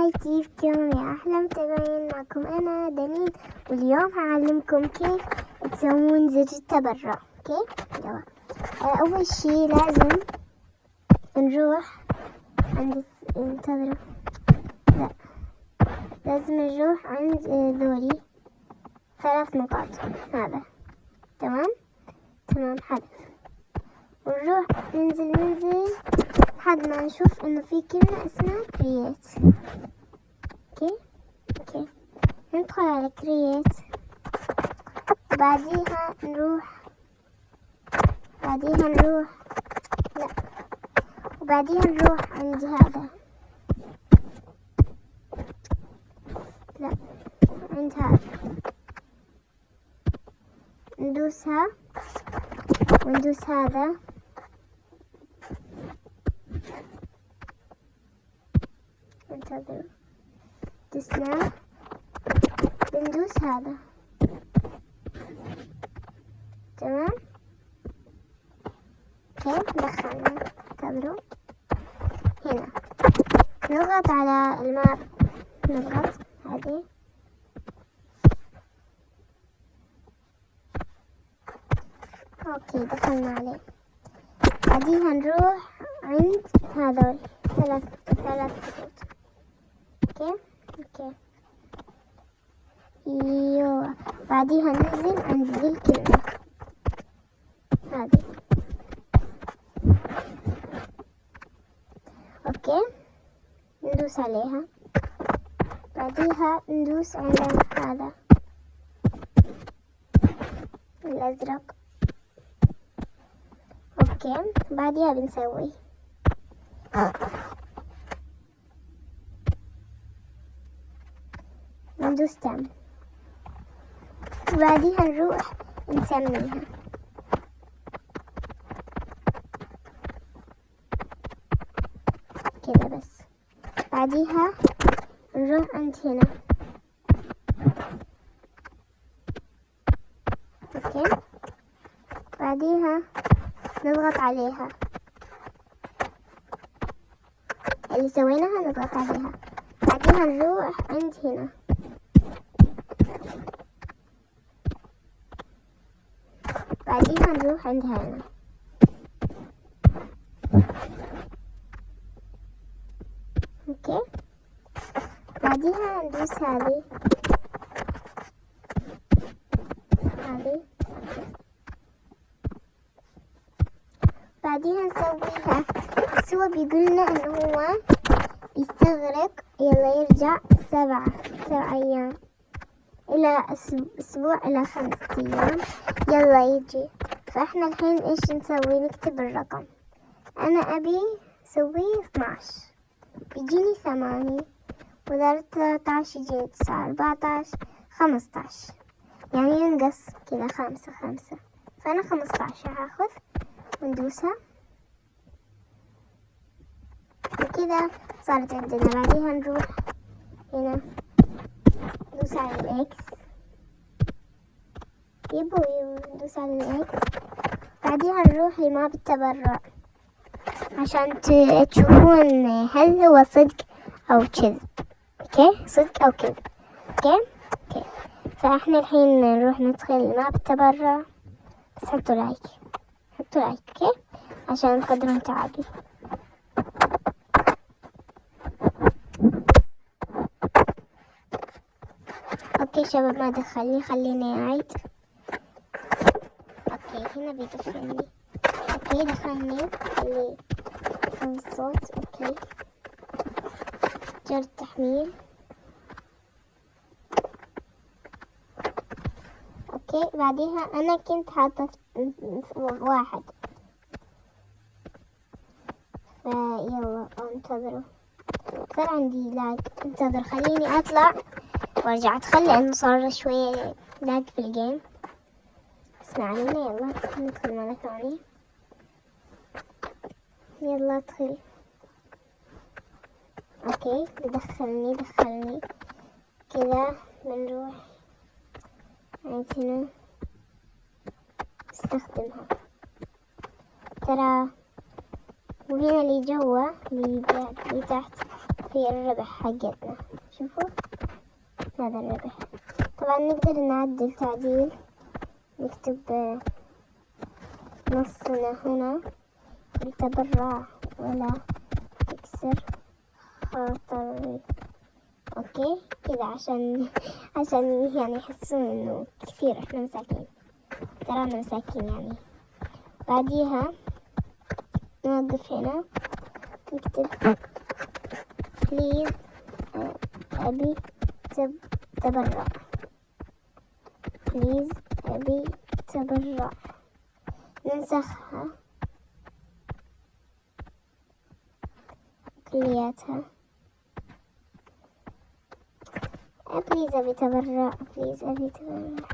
هاي كيفكم يا أحلى متابعين؟ معكم أنا دليل، واليوم هعلمكم كيف تسوون زر التبرع. كيف؟ يلا. أول شي لازم نروح عند انتظروا لا لازم نروح عند ذولي 3 نقاط. هذا تمام حذف، ونروح ننزل لحد ما نشوف انه في كلمة اسمها create. اوكي ندخل على create، وبعديها نروح عند هذا، عند هذا ندوسها وندوس هذا، انتظروا دسنا بندوس هذا. تمام كيف دخلنا؟ انتظروا هنا نضغط على الماب، نضغط هذه اوكي دخلنا عليه. بعديها نروح عند هذول 3 خطوط. اوكي ايوه، بعديها ننزل عند ذي الكلمة هذه. اوكي ندوس عليها، بعديها ندوس على هذا الازرق. اوكي بعديها بنسوي ندوس تم، وبعديها نروح نسميها كذا بس. بعديها نروح عند هنا. اوكي بعديها نضغط عليها اللي سويناها، نضغط عليها. بعديها نروح عند هنا، بعديها نروح عند هنا. اوكي بعديها ندوس هذه بعديها نسويها، بس هو بيقولنا انه هو يستغرق، يلا يرجع 7 أيام إلى أسبوع إلى 5 أيام، يلا يجي. فإحنا الحين إيش نسوي؟ نكتب الرقم. أنا أبي سوي 12، بيجيني 8، وإذا 13 يجيني 9، 14، 15، يعني ينقص كذا 5. فأنا 15 هاخذ وندوسها وكذا صارت عندنا. بعديها نروح هنا ندوس على الإكس، ندوس على الإكس. بعديها نروح لماب التبرع عشان تشوفون هل هو صدق أو كذب. اوكي صدق أو كذب. اوكي فاحنا الحين نروح ندخل ماب التبرع، بس حطوا لايك. اوكي عشان تقدرون تعادل. اوكي شباب ما دخلني، خليني اعيد. اوكي هنا بيدخلني. اوكي دخلني، خلي يسوي الصوت. اوكي جرد تحميل. اوكي بعديها انا كنت حاطة 1، فيلا انتظروا صار عندي لاج. انتظر خليني اطلع وارجع ادخل لانه صار شوية لاج في الجيم. اسمع لنا، يلا ندخل مرة ثانية. يلا ادخل. اوكي دخلني كذا. بنروح عند هنا استخدمها ترى، وهنا اللي جوا اللي تحت في الربح حقتنا. شوفوا هذا الربح. طبعا نقدر نعدل تعديل، نكتب نصنا هنا يتبرع ولا تكسر خاطري. اوكي كذا عشان يعني يحسون انه كثير احنا مساكين، ترانا مساكين يعني. بعديها نوقف هنا نكتب بليز أبي تبرع، بليز أبي تبرع. ننسخها كلياتها. بليز أبي تبرع، بليز أبي تبرع.